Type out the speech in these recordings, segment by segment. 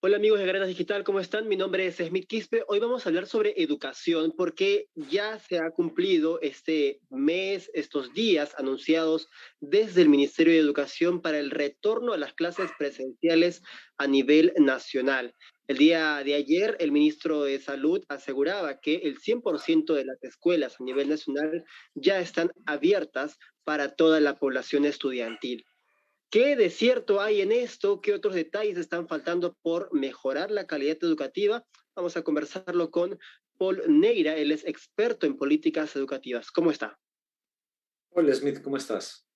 Hola amigos de Garetas Digital, ¿cómo están? Mi nombre es Smith Quispe. Hoy vamos a hablar sobre educación porque ya se ha cumplido este mes, estos días anunciados desde el Ministerio de Educación para el retorno a las clases presenciales a nivel nacional. El día de ayer, el ministro de Salud aseguraba que el 100% de las escuelas a nivel nacional ya están abiertas para toda la población estudiantil. ¿Qué de cierto hay en esto? ¿Qué otros detalles están faltando por mejorar la calidad educativa? Vamos a conversarlo con Paul Neira, él es experto en políticas educativas. ¿Cómo está? Hola Smith, ¿cómo estás?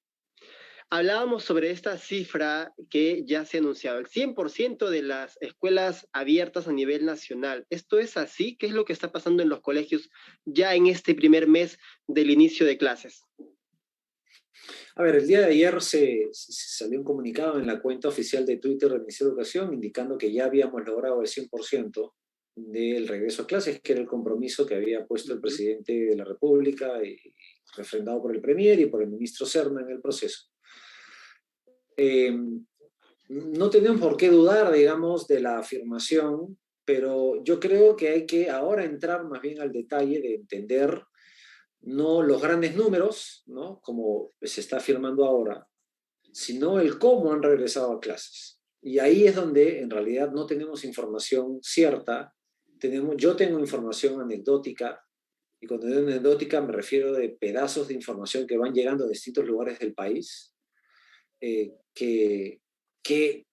Hablábamos sobre esta cifra que ya se ha anunciado, el 100% de las escuelas abiertas a nivel nacional. ¿Esto es así? ¿Qué es lo que está pasando en los colegios ya en este primer mes del inicio de clases? A ver, el día de ayer se salió un comunicado en la cuenta oficial de Twitter del Ministerio de Educación indicando que ya habíamos logrado el 100% del regreso a clases, que era el compromiso que había puesto el Ujú. presidente de la República y refrendado por el Premier y por el ministro Serna en el proceso. Eh, no tenemos por qué dudar, digamos, de la afirmación, pero yo creo que hay que ahora entrar más bien al detalle de entender no los grandes números, ¿no? Como se está afirmando ahora, sino el cómo han regresado a clases. Y ahí es donde en realidad no tenemos información cierta. Yo tengo información anecdótica, y cuando digo anecdótica me refiero de pedazos de información que van llegando a distintos lugares del país, que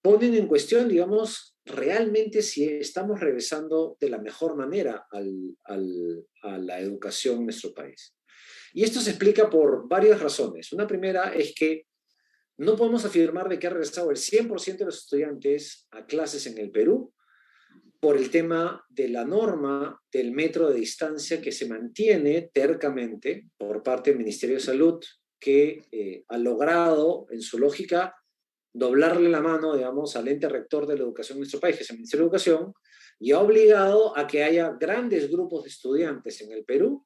ponen en cuestión, digamos, realmente si estamos regresando de la mejor manera a la educación en nuestro país. Y esto se explica por varias razones. Una primera es que no podemos afirmar de que ha regresado el 100% de los estudiantes a clases en el Perú por el tema de la norma del metro de distancia que se mantiene tercamente por parte del Ministerio de Salud, que ha logrado, en su lógica, doblarle la mano, digamos, al ente rector de la educación en nuestro país, que es el Ministerio de Educación, y ha obligado a que haya grandes grupos de estudiantes en el Perú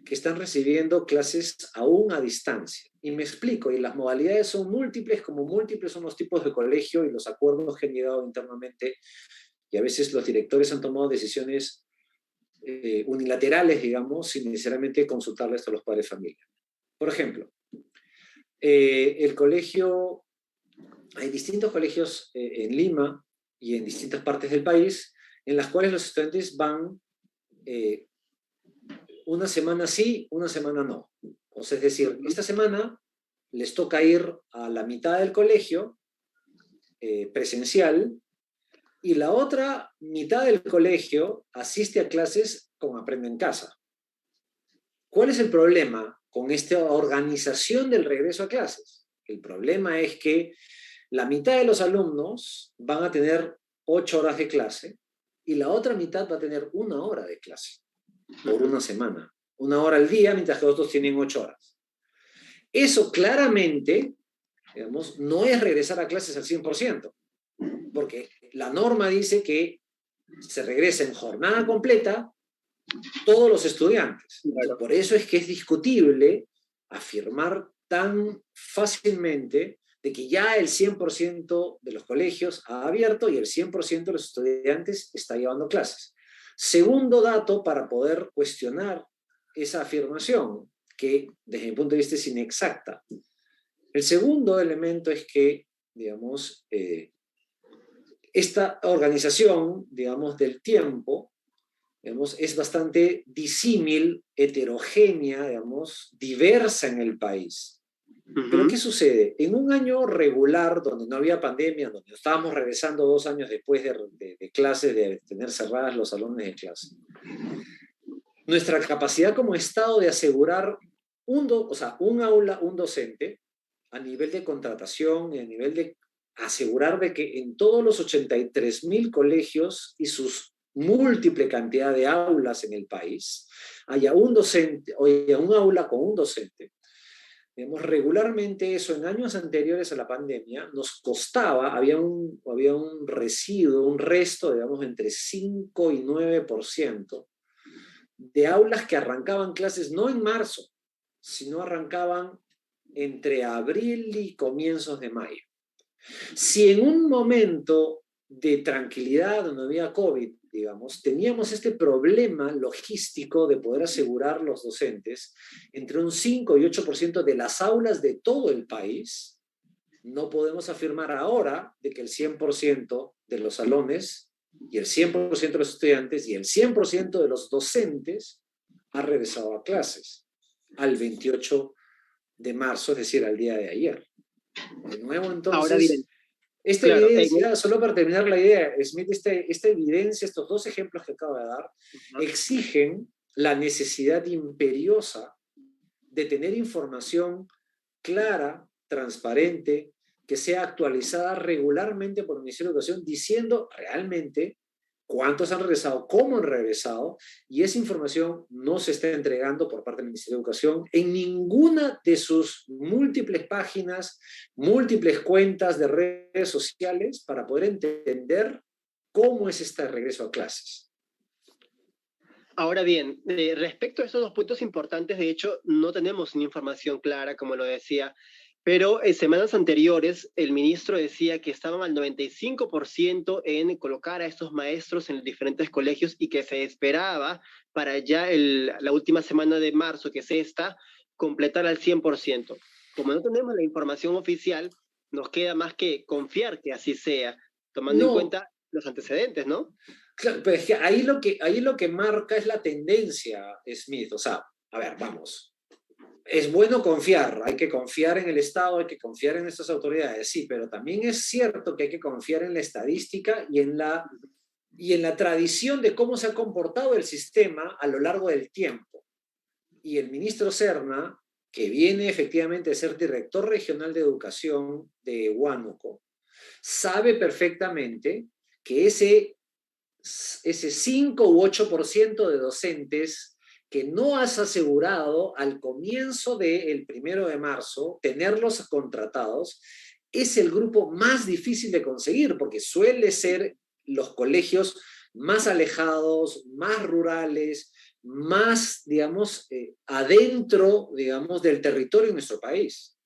que están recibiendo clases aún a distancia. Y me explico, y las modalidades son múltiples, como múltiples son los tipos de colegio y los acuerdos que han llegado internamente, y a veces los directores han tomado decisiones unilaterales, digamos, sin necesariamente consultarles a los padres de familia. Por ejemplo, el colegio, hay distintos colegios en Lima y en distintas partes del país, en las cuales los estudiantes van eh, una semana sí, una semana no. O sea, es decir, Ujú. esta semana les toca ir a la mitad del colegio presencial y la otra mitad del colegio asiste a clases con Aprende en Casa. ¿Cuál es el problema con esta organización del regreso a clases? El problema es que la mitad de los alumnos van a tener 8 horas de clase y la otra mitad va a tener 1 hora de clase por Ujú. una semana. 1 hora al día, mientras que otros tienen 8 horas. Eso claramente, digamos, no es regresar a clases al 100%, porque la norma dice que se regresa en jornada completa todos los estudiantes. Entonces, Claro. por eso es que es discutible afirmar tan fácilmente de que ya el 100% de los colegios ha abierto y el 100% de los estudiantes está llevando clases. Segundo dato para poder cuestionar esa afirmación, que desde mi punto de vista es inexacta. El segundo elemento es que, digamos, esta organización, digamos, del tiempo, digamos, es bastante disímil, heterogénea, digamos, diversa en el país. Pero ¿qué Ujú. sucede? En un año regular, donde no había pandemia, donde estábamos regresando 2 años después de clases, de tener cerradas los salones de clase, nuestra capacidad como Estado de asegurar o sea, un aula, un docente, a nivel de contratación y a nivel de asegurar de que en todos los 83.000 colegios y sus múltiple cantidad de aulas en el país haya un docente o haya un aula con un docente. Digamos, regularmente eso en años anteriores a la pandemia nos costaba, había un residuo, un resto, digamos, entre 5 y 9% de aulas que arrancaban clases no en marzo, sino arrancaban entre abril y comienzos de mayo. Si en un momento de tranquilidad, donde no había COVID, digamos, teníamos este problema logístico de poder asegurar los docentes entre un 5 y 8% de las aulas de todo el país. No podemos afirmar ahora de que el 100% de los salones y el 100% de los estudiantes y el 100% de los docentes ha regresado a clases al 28 de marzo, es decir, al día de ayer. De nuevo, Ahora bien, entonces, esta claro, evidencia, solo para terminar la idea, Smith, esta evidencia, estos dos ejemplos que acabo de dar, exigen la necesidad imperiosa de tener información clara, transparente, que sea actualizada regularmente por el Ministerio de Educación, diciendo realmente cuántos han regresado, cómo han regresado, y esa información no se está entregando por parte del Ministerio de Educación en ninguna de sus múltiples páginas, múltiples cuentas de redes sociales para poder entender cómo es este regreso a clases. ahora bien, respecto a esos dos puntos importantes, de hecho, no tenemos una información clara, como lo decía, pero en semanas anteriores el ministro decía que estaban al 95% en colocar a estos maestros en los diferentes colegios y que se esperaba para ya la última semana de marzo, que es esta, completar al 100%. Como no tenemos la información oficial, nos queda más que confiar que así sea, tomando en No, cuenta los antecedentes, ¿no? claro, pero es que ahí lo que marca es la tendencia, Smith. O sea, a ver, vamos. Es bueno confiar, hay que confiar en el Estado, hay que confiar en estas autoridades, sí, pero también es cierto que hay que confiar en la estadística y en la tradición de cómo se ha comportado el sistema a lo largo del tiempo. Y el ministro Serna, que viene efectivamente a ser director regional de educación de Huánuco, sabe perfectamente que ese 5 u 8% de docentes que no has asegurado al comienzo del 1 de marzo, tenerlos contratados, es el grupo más difícil de conseguir, porque suele ser los colegios más alejados, más rurales, más, digamos, adentro, digamos, del territorio de nuestro país.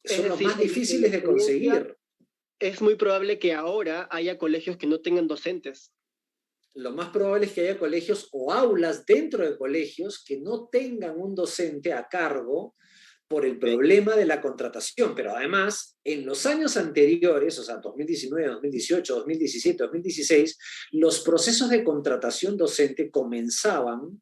Es Son los decir, más en la difíciles de experiencia conseguir. es muy probable que ahora haya colegios que no tengan docentes. Lo más probable es que haya colegios o aulas dentro de colegios que no tengan un docente a cargo por el Okay. problema de la contratación, pero además, en los años anteriores, o sea, 2019, 2018, 2017, 2016, los procesos de contratación docente comenzaban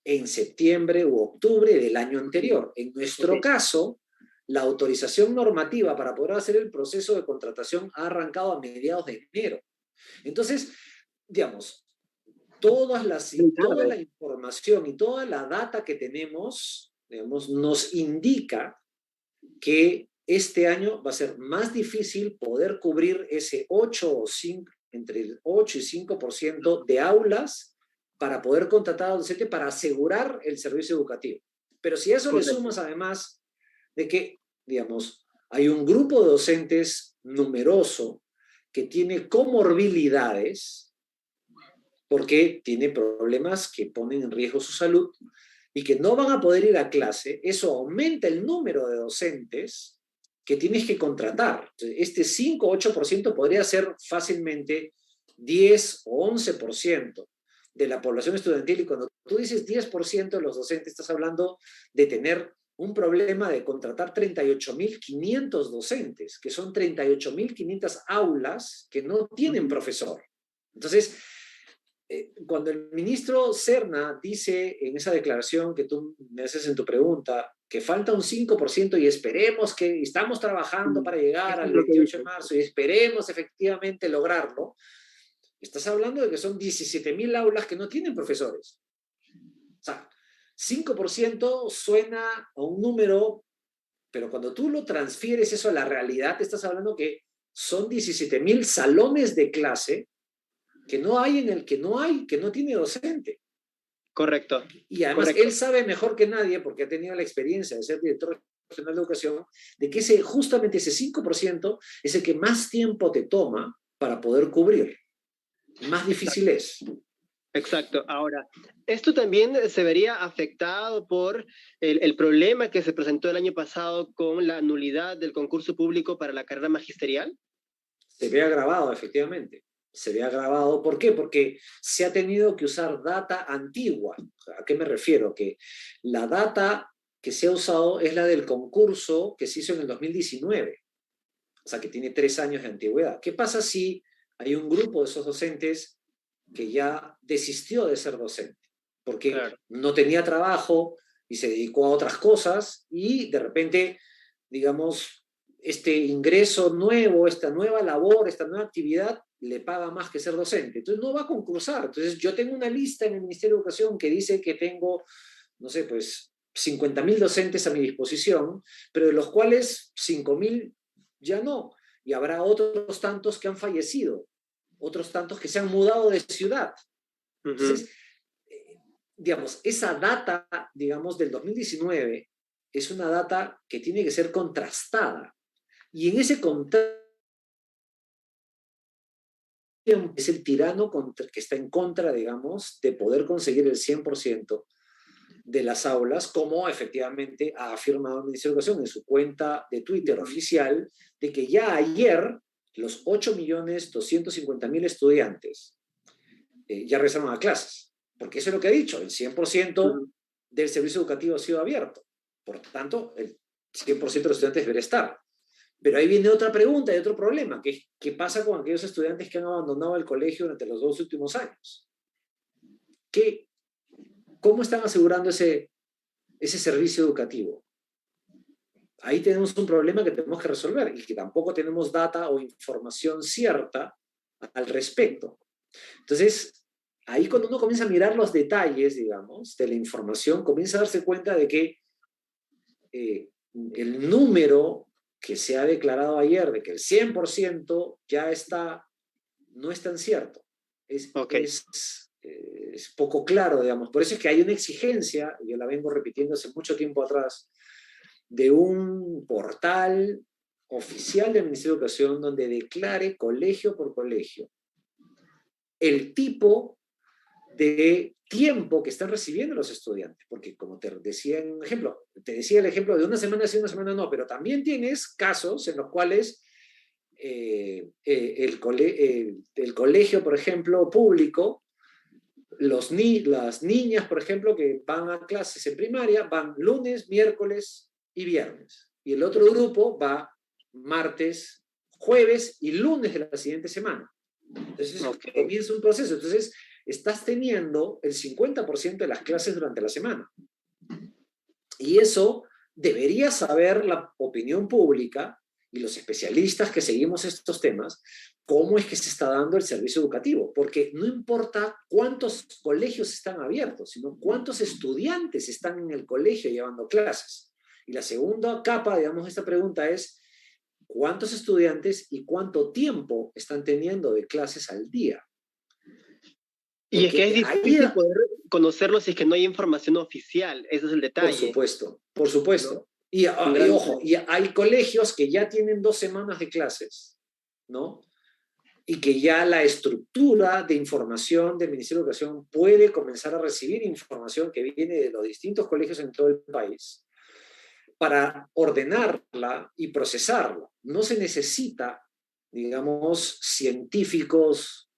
en septiembre u octubre del año anterior. En nuestro Okay. caso, la autorización normativa para poder hacer el proceso de contratación ha arrancado a mediados de enero. Entonces, digamos, Muy toda la tarde. información y toda la data que tenemos, digamos, nos indica que este año va a ser más difícil poder cubrir ese 8 o 5, entre el 8 y 5% de aulas para poder contratar a docente para asegurar el servicio educativo. Pero si a eso le Correcto. sumas además de que, digamos, hay un grupo de docentes numeroso que tiene comorbilidades, porque tiene problemas que ponen en riesgo su salud y que no van a poder ir a clase, eso aumenta el número de docentes que tienes que contratar. Este 5 o 8% podría ser fácilmente 10 o 11% de la población estudiantil, y cuando tú dices 10% de los docentes, estás hablando de tener un problema de contratar 38.500 docentes, que son 38.500 aulas que no tienen profesor. Entonces, cuando el ministro Serna dice en esa declaración que tú me haces en tu pregunta, que falta un 5% y esperemos que estamos trabajando para llegar Eso es al lo que 28 de dice. marzo y esperemos efectivamente lograrlo, estás hablando de que son 17.000 aulas que no tienen profesores. O sea, 5% suena a un número, pero cuando tú lo transfieres eso a la realidad, te estás hablando que son 17.000 salones de clase que no hay que no tiene docente. Correcto. Y además Correcto. él sabe mejor que nadie, porque ha tenido la experiencia de ser director regional de educación, de que justamente ese 5% es el que más tiempo te toma para poder cubrir. Más difícil es. Exacto. Ahora, esto también se vería afectado por el problema que se presentó el año pasado con la nulidad del concurso público para la carrera magisterial. Se ve agravado, efectivamente. Se ve agravado. ¿Por qué? Porque se ha tenido que usar data antigua. ¿A qué me refiero? Que la data que se ha usado es la del concurso que se hizo en el 2019. O sea, que tiene 3 años de antigüedad. ¿Qué pasa si hay un grupo de esos docentes que ya desistió de ser docente? Porque Claro. no tenía trabajo y se dedicó a otras cosas y de repente, digamos, este ingreso nuevo, esta nueva labor, esta nueva actividad le paga más que ser docente. Entonces no va a concursar. Entonces yo tengo una lista en el Ministerio de Educación que dice que tengo, no sé, pues 50.000 docentes a mi disposición, pero de los cuales 5.000 ya no. Y habrá otros tantos que han fallecido, otros tantos que se han mudado de ciudad. Ujú. Entonces, digamos, esa data, digamos, del 2019 es una data que tiene que ser contrastada. Y en ese contexto es el tirano que está en contra, digamos, de poder conseguir el 100% de las aulas, como efectivamente ha afirmado el Ministerio de Educación en su cuenta de Twitter Ujú. oficial, de que ya ayer los 8.250.000 estudiantes ya regresaron a clases, porque eso es lo que ha dicho, el 100% Ujú. del servicio educativo ha sido abierto, por tanto, el 100% de los estudiantes debería estar. Pero ahí viene otra pregunta y otro problema, que es qué pasa con aquellos estudiantes que han abandonado el colegio durante los 2 últimos años. ¿Qué, ¿Cómo están asegurando ese servicio educativo? Ahí tenemos un problema que tenemos que resolver y que tampoco tenemos data o información cierta al respecto. Entonces, ahí cuando uno comienza a mirar los detalles, digamos, de la información, comienza a darse cuenta de que el número que se ha declarado ayer, de que el 100% ya está, no es tan cierto. Es, Ok. es, es poco claro, digamos. Por eso es que hay una exigencia, yo la vengo repitiendo hace mucho tiempo atrás, de un portal oficial del Ministerio de Educación donde declare colegio por colegio el tipo de tiempo que están recibiendo los estudiantes, porque como te decía en un ejemplo, te decía el ejemplo de una semana sí, una semana no, pero también tienes casos en los cuales el colegio, por ejemplo, público, las niñas, por ejemplo, que van a clases en primaria, van lunes, miércoles y viernes. Y el otro grupo va martes, jueves y lunes de la siguiente semana. Entonces Ok. comienza un proceso. Entonces estás teniendo el 50% de las clases durante la semana. Y eso debería saber la opinión pública y los especialistas que seguimos estos temas, cómo es que se está dando el servicio educativo, porque no importa cuántos colegios están abiertos, sino cuántos estudiantes están en el colegio llevando clases. Y la segunda capa, digamos, de esta pregunta es, ¿cuántos estudiantes y cuánto tiempo están teniendo de clases al día? Y es que es Porque ahí, difícil poder conocerlo si es que no hay información oficial. Ese es el detalle, por ¿no? supuesto. Y, Un y gran ojo, detalle. y hay colegios que ya tienen 2 semanas de clases, ¿no? Y que ya la estructura de información del Ministerio de Educación puede comenzar a recibir información que viene de los distintos colegios en todo el país para ordenarla y procesarla. No se necesita, digamos, científicos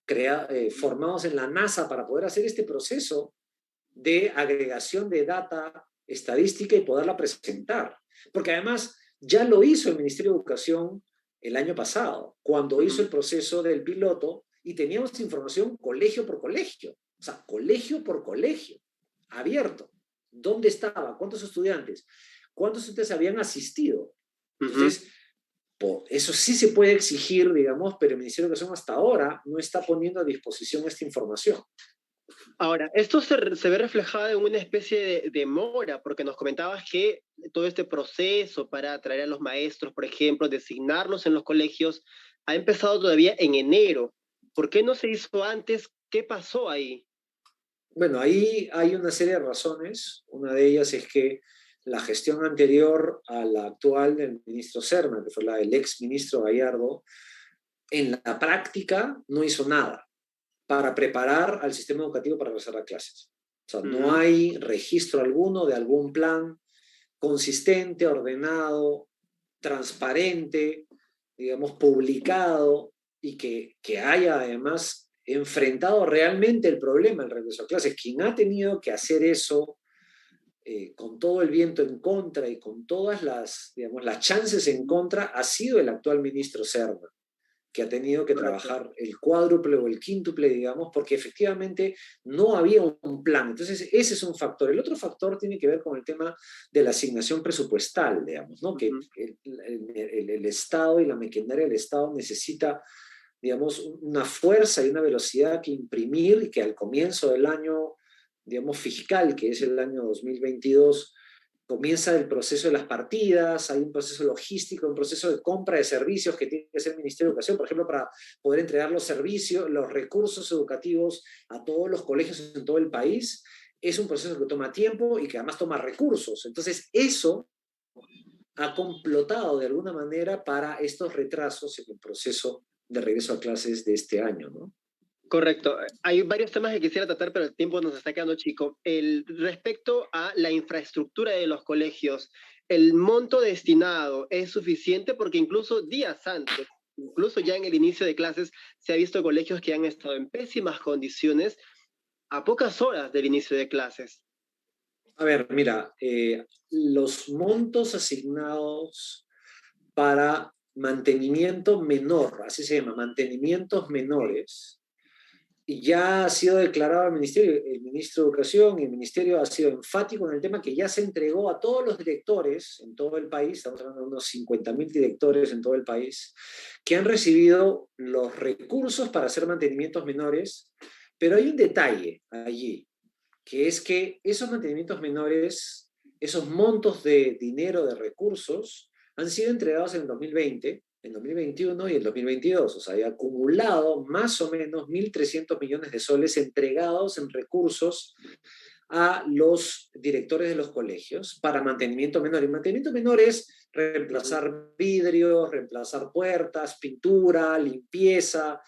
formados en la NASA para poder hacer este proceso de agregación de data estadística y poderla presentar. Porque además ya lo hizo el Ministerio de Educación el año pasado, cuando hizo Ujú. el proceso del piloto y teníamos información colegio por colegio, o sea, colegio por colegio, abierto. ¿Dónde estaba? ¿Cuántos estudiantes? ¿Cuántos estudiantes habían asistido? Ujú. Entonces, eso sí se puede exigir, digamos, pero el Ministerio de Educación hasta ahora no está poniendo a disposición esta información. Ahora, esto se ve reflejado en una especie de demora, porque nos comentabas que todo este proceso para atraer a los maestros, por ejemplo, designarlos en los colegios, ha empezado todavía en enero. ¿Por qué no se hizo antes? ¿Qué pasó ahí? Bueno, ahí hay una serie de razones. Una de ellas es que la gestión anterior a la actual del ministro Serna, que fue la del ex ministro Gallardo, en la práctica no hizo nada para preparar al sistema educativo para regresar a clases. O sea, no Ujú. hay registro alguno de algún plan consistente, ordenado, transparente, digamos, publicado y que haya además enfrentado realmente el problema del regreso a clases. Quien ha tenido que hacer eso con todo el viento en contra y con todas las, digamos, las chances en contra, ha sido el actual ministro Serna, que ha tenido que Correcto. trabajar el cuádruple o el quíntuple, digamos, porque efectivamente no había un plan. Entonces, ese es un factor. El otro factor tiene que ver con el tema de la asignación presupuestal, digamos, ¿no? Que Ujú. el Estado y la maquinaria del Estado necesita, digamos, una fuerza y una velocidad que imprimir y que al comienzo del año, digamos, fiscal, que es el año 2022, comienza el proceso de las partidas, hay un proceso logístico, un proceso de compra de servicios que tiene que hacer el Ministerio de Educación, por ejemplo, para poder entregar los servicios, los recursos educativos a todos los colegios en todo el país. Es un proceso que toma tiempo y que además toma recursos. Entonces, eso ha complotado de alguna manera para estos retrasos en el proceso de regreso a clases de este año, ¿no? Correcto. Hay varios temas que quisiera tratar, pero el tiempo nos está quedando chico. Respecto a la infraestructura de los colegios, ¿el monto destinado es suficiente? Porque incluso días antes, incluso ya en el inicio de clases, se ha visto colegios que han estado en pésimas condiciones a pocas horas del inicio de clases. A ver, mira, los montos asignados para mantenimiento menor, así se llama, mantenimientos menores, y ya ha sido declarado el ministro de Educación y el ministerio ha sido enfático en el tema que ya se entregó a todos los directores en todo el país, estamos hablando de unos 50.000 directores en todo el país, que han recibido los recursos para hacer mantenimientos menores, pero hay un detalle allí, que es que esos mantenimientos menores, esos montos de dinero, de recursos, han sido entregados en el 2020, en 2021 y en 2022. O sea, hay acumulado más o menos 1.300 millones de soles entregados en recursos a los directores de los colegios para mantenimiento menor. Y mantenimiento menor es Ujú. reemplazar vidrios, reemplazar puertas, pintura, limpieza,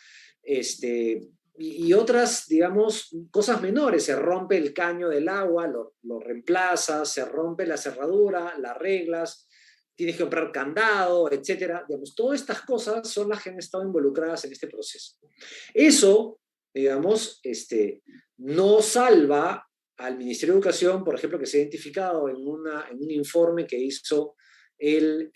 y otras, digamos, cosas menores. Se rompe el caño del agua, lo reemplazas, se rompe la cerradura, la arreglas, tienes que comprar candado, etcétera. Digamos, todas estas cosas son las que han estado involucradas en este proceso. Eso, digamos, no salva al Ministerio de Educación, por ejemplo, que se ha identificado en un informe que hizo el,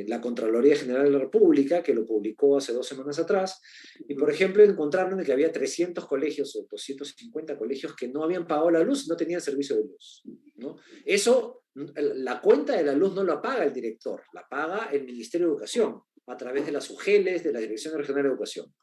la Contraloría General de la República, que lo publicó hace 2 semanas atrás, y por Ujú. ejemplo encontraron que había 300 colegios o 250 colegios que no habían pagado la luz, no tenían servicio de luz, ¿no? Eso, la cuenta de la luz no la paga el director, la paga el Ministerio de Educación a través de las UGELES, de la Dirección Regional de Educación.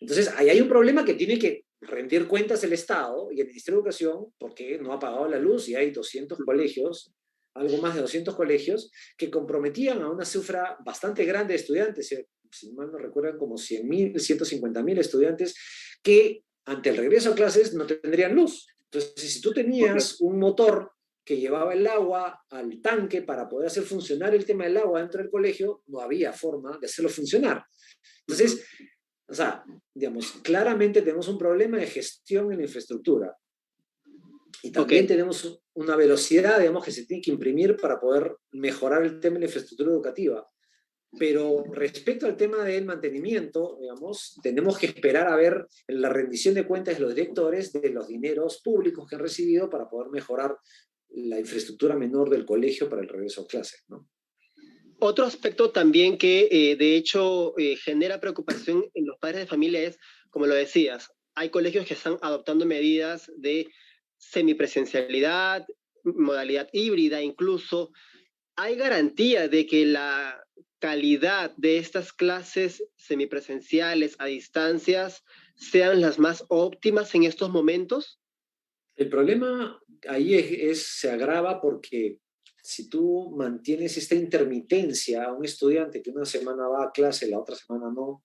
Entonces, ahí hay un problema que tiene que rendir cuentas el Estado y el Ministerio de Educación porque no ha pagado la luz y hay 200 colegios, algo más de 200 colegios, que comprometían a una cifra bastante grande de estudiantes, si mal no recuerdan, como 100.000, 150.000 estudiantes que ante el regreso a clases no tendrían luz. Entonces, si tú tenías Correcto. un motor que llevaba el agua al tanque para poder hacer funcionar el tema del agua dentro del colegio, no había forma de hacerlo funcionar. Ujú. Entonces, o sea, digamos, claramente tenemos un problema de gestión en la infraestructura y Ok. también tenemos una velocidad, digamos, que se tiene que imprimir para poder mejorar el tema de la infraestructura educativa. Pero respecto al tema del mantenimiento, digamos, tenemos que esperar a ver la rendición de cuentas de los directores de los dineros públicos que han recibido para poder mejorar la infraestructura menor del colegio para el regreso a clases, ¿no? Otro aspecto también que de hecho genera preocupación en los padres de familia es, como lo decías, hay colegios que están adoptando medidas de semipresencialidad, modalidad híbrida incluso. ¿Hay garantía de que la calidad de estas clases semipresenciales a distancias sean las más óptimas en estos momentos? El problema ahí se agrava porque si tú mantienes esta intermitencia a un estudiante que una semana va a clase, la otra semana no,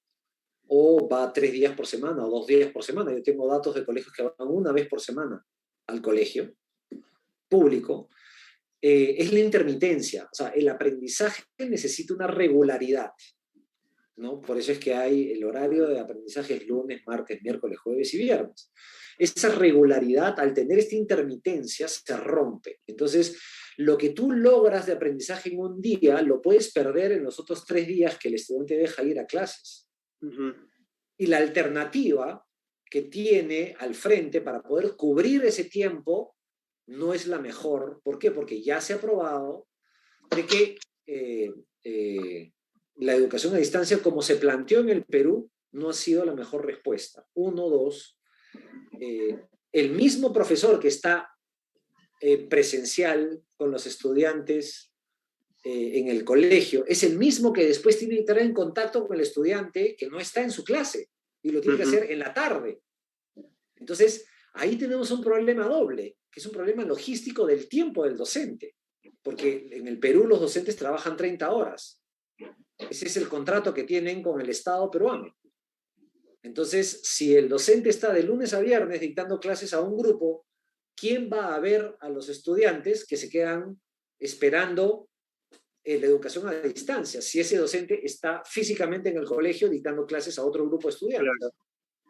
o va 3 días por semana o 2 días por semana, yo tengo datos de colegios que van una vez por semana al colegio público, es la intermitencia, o sea, el aprendizaje necesita una regularidad, ¿no? Por eso es que hay el horario de aprendizaje es lunes, martes, miércoles, jueves y viernes. Esa regularidad, al tener esta intermitencia, se rompe. Entonces, lo que tú logras de aprendizaje en un día, lo puedes perder en los otros 3 días que el estudiante deja ir a clases. Ujú. Y la alternativa que tiene al frente para poder cubrir ese tiempo no es la mejor. ¿Por qué? Porque ya se ha probado de que eh, eh, la educación a distancia, como se planteó en el Perú, no ha sido la mejor respuesta. Uno, dos, eh, el mismo profesor que está presencial con los estudiantes en el colegio es el mismo que después tiene que estar en contacto con el estudiante que no está en su clase y lo tiene que Ujú. hacer en la tarde. Entonces, ahí tenemos un problema doble, que es un problema logístico del tiempo del docente, porque en el Perú los docentes trabajan 30 horas. Ese es el contrato que tienen con el Estado peruano. Entonces, si el docente está de lunes a viernes dictando clases a un grupo, ¿quién va a ver a los estudiantes que se quedan esperando la educación a distancia si ese docente está físicamente en el colegio dictando clases a otro grupo de Claro. estudiantes?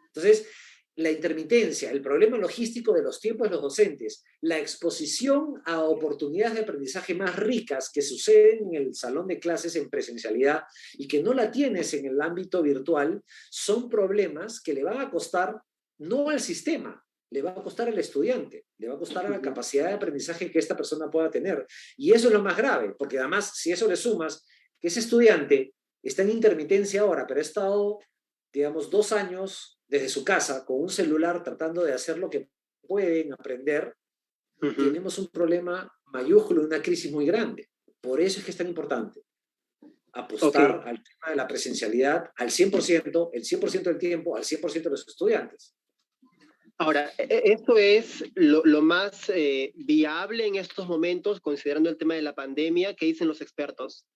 Entonces, la intermitencia, el problema logístico de los tiempos de los docentes, la exposición a oportunidades de aprendizaje más ricas que suceden en el salón de clases en presencialidad y que no la tienes en el ámbito virtual, son problemas que le van a costar no al sistema, le va a costar al estudiante, le va a costar a la Ujú. capacidad de aprendizaje que esta persona pueda tener. Y eso es lo más grave, porque además, si eso le sumas, que ese estudiante está en intermitencia ahora, pero ha estado, digamos, 2 años desde su casa con un celular tratando de hacer lo que pueden aprender, Ujú. tenemos un problema mayúsculo, una crisis muy grande. Por eso es que es tan importante Ok. apostar al tema de la presencialidad al 100%, el 100% del tiempo, al 100% de los estudiantes. Ahora, ¿esto es lo más viable en estos momentos, considerando el tema de la pandemia? ¿Qué dicen los expertos?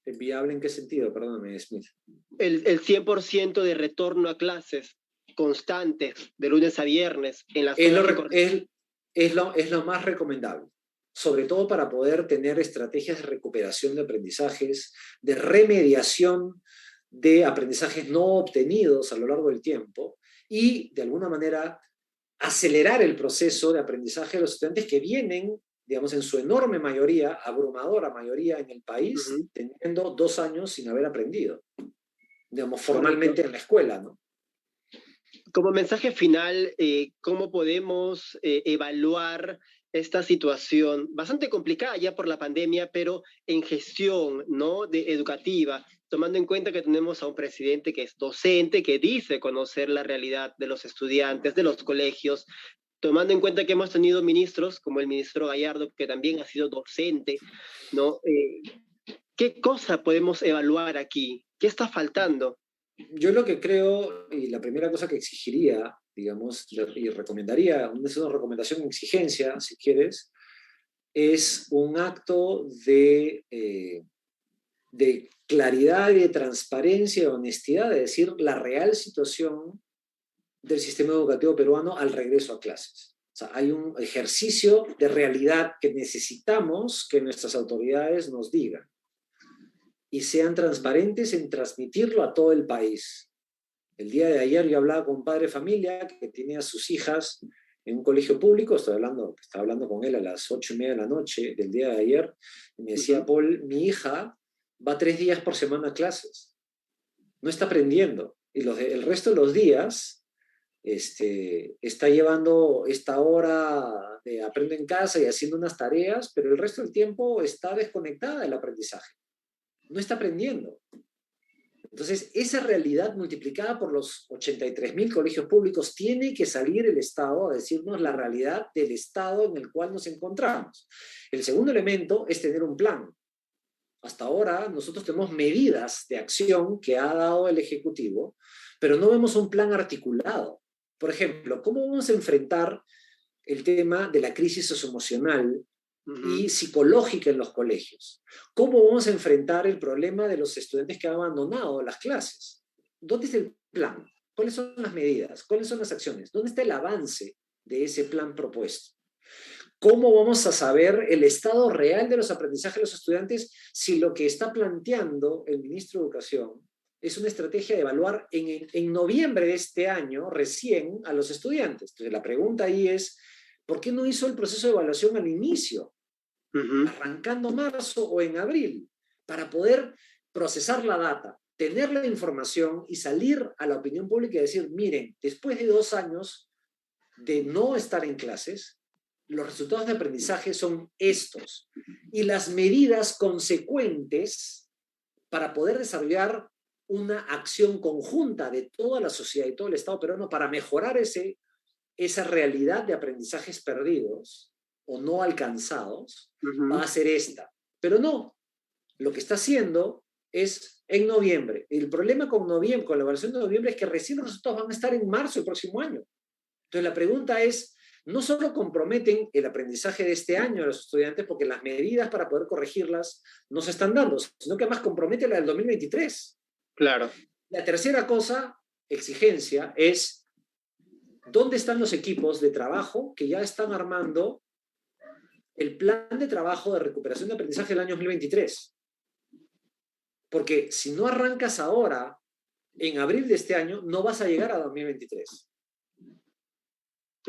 ¿Viable en qué sentido? Perdóname, Smith. El 100% de retorno a clases constantes, de lunes a viernes, en las Es horas lo, que corresponden. es lo más recomendable, sobre todo para poder tener estrategias de recuperación de aprendizajes, de remediación de aprendizajes no obtenidos a lo largo del tiempo y, de alguna manera, acelerar el proceso de aprendizaje de los estudiantes que vienen, digamos, en su enorme mayoría, abrumadora mayoría en el país, Ujú. teniendo 2 años sin haber aprendido, digamos, Correcto. formalmente en la escuela, ¿no? Como mensaje final, ¿cómo podemos evaluar esta situación bastante complicada ya por la pandemia, pero en gestión, ¿no? Educativa, tomando en cuenta que tenemos a un presidente que es docente, que dice conocer la realidad de los estudiantes, de los colegios, tomando en cuenta que hemos tenido ministros, como el ministro Gallardo, que también ha sido docente, ¿no? ¿Qué cosa podemos evaluar aquí? ¿Qué está faltando? Yo lo que creo, y la primera cosa que exigiría, digamos, y recomendaría, es una recomendación exigencia, si quieres, es un acto de claridad y de transparencia y honestidad, de decir la real situación del sistema educativo peruano al regreso a clases. O sea, hay un ejercicio de realidad que necesitamos que nuestras autoridades nos digan y sean transparentes en transmitirlo a todo el país. El día de ayer yo hablaba con un padre de familia que tiene a sus hijas en un colegio público, estaba hablando con él a las 8:30 de la noche del día de ayer, y me decía, Ujú. Paul, mi hija va 3 días por semana a clases, no está aprendiendo, y el resto de los días está llevando esta hora de aprende en casa y haciendo unas tareas, pero el resto del tiempo está desconectada del aprendizaje, no está aprendiendo. Entonces, esa realidad multiplicada por los 83.000 colegios públicos, tiene que salir el Estado a decirnos la realidad del Estado en el cual nos encontramos. El segundo elemento es tener un plan. Hasta ahora nosotros tenemos medidas de acción que ha dado el Ejecutivo, pero no vemos un plan articulado. Por ejemplo, ¿cómo vamos a enfrentar el tema de la crisis socioemocional Ujú. y psicológica en los colegios? ¿Cómo vamos a enfrentar el problema de los estudiantes que han abandonado las clases? ¿Dónde está el plan? ¿Cuáles son las medidas? ¿Cuáles son las acciones? ¿Dónde está el avance de ese plan propuesto? ¿Cómo vamos a saber el estado real de los aprendizajes de los estudiantes si lo que está planteando el ministro de Educación es una estrategia de evaluar en noviembre de este año recién a los estudiantes? Entonces la pregunta ahí es, ¿por qué no hizo el proceso de evaluación al inicio, Ujú. arrancando marzo o en abril, para poder procesar la data, tener la información y salir a la opinión pública y decir, miren, después de 2 años de no estar en clases, los resultados de aprendizaje son estos. Y las medidas consecuentes para poder desarrollar una acción conjunta de toda la sociedad y todo el Estado peruano para mejorar esa realidad de aprendizajes perdidos o no alcanzados, va a ser esta. Pero no, lo que está haciendo es en noviembre. El problema con noviembre, con la evaluación de noviembre, es que recién los resultados van a estar en marzo del próximo año. Entonces la pregunta es, no solo comprometen el aprendizaje de este año de los estudiantes, porque las medidas para poder corregirlas no se están dando, sino que además compromete la del 2023. Claro. La tercera cosa, exigencia, es ¿dónde están los equipos de trabajo que ya están armando el plan de trabajo de recuperación de aprendizaje del año 2023? Porque si no arrancas ahora, en abril de este año, no vas a llegar a 2023.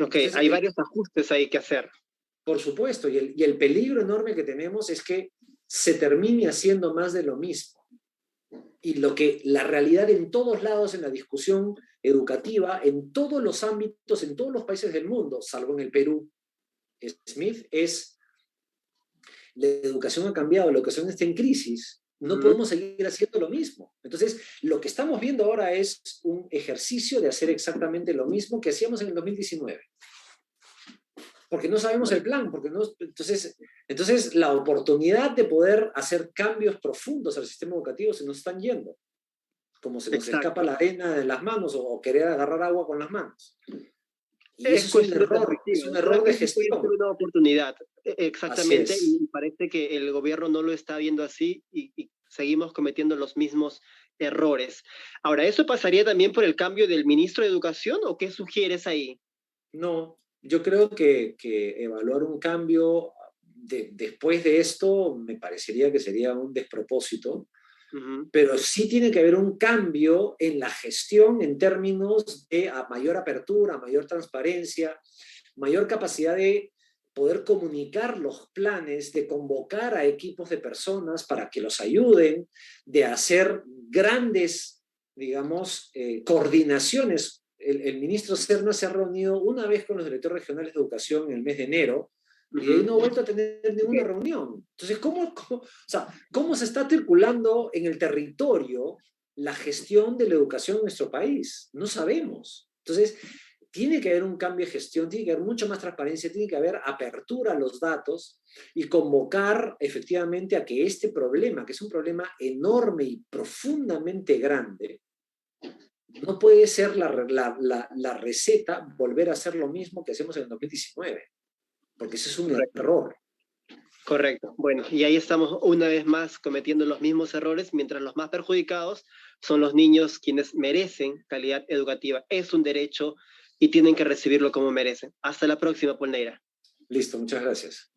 Ok, entonces, hay varios ajustes ahí que hacer. Por supuesto, y el peligro enorme que tenemos es que se termine haciendo más de lo mismo. Y la realidad en todos lados en la discusión educativa, en todos los ámbitos, en todos los países del mundo, salvo en el Perú, Smith, es la educación ha cambiado, la educación está en crisis, no podemos seguir haciendo lo mismo. Entonces, lo que estamos viendo ahora es un ejercicio de hacer exactamente lo mismo que hacíamos en el 2019. Porque no sabemos el plan, entonces la oportunidad de poder hacer cambios profundos al sistema educativo se nos están yendo, como se nos escapa la arena de las manos o querer agarrar agua con las manos. Y eso es un error de gestión. Es una oportunidad, exactamente, y parece que el gobierno no lo está viendo así y seguimos cometiendo los mismos errores. Ahora, ¿eso pasaría también por el cambio del ministro de Educación o qué sugieres ahí? No. Yo creo que evaluar un cambio después de esto me parecería que sería un despropósito, pero sí tiene que haber un cambio en la gestión en términos de mayor apertura, mayor transparencia, mayor capacidad de poder comunicar los planes, de convocar a equipos de personas para que los ayuden, de hacer grandes, digamos, coordinaciones. El ministro Serna se ha reunido una vez con los directores regionales de educación en el mes de enero y ahí no ha vuelto a tener ninguna reunión. Entonces, ¿cómo se está circulando en el territorio la gestión de la educación en nuestro país? No sabemos. Entonces, tiene que haber un cambio de gestión, tiene que haber mucha más transparencia, tiene que haber apertura a los datos y convocar efectivamente a que este problema, que es un problema enorme y profundamente grande, no puede ser la receta volver a hacer lo mismo que hacemos en el 2019, porque ese es un error. Correcto. Bueno, y ahí estamos una vez más cometiendo los mismos errores, mientras los más perjudicados son los niños quienes merecen calidad educativa. Es un derecho y tienen que recibirlo como merecen. Hasta la próxima, Paul Neira. Listo, muchas gracias.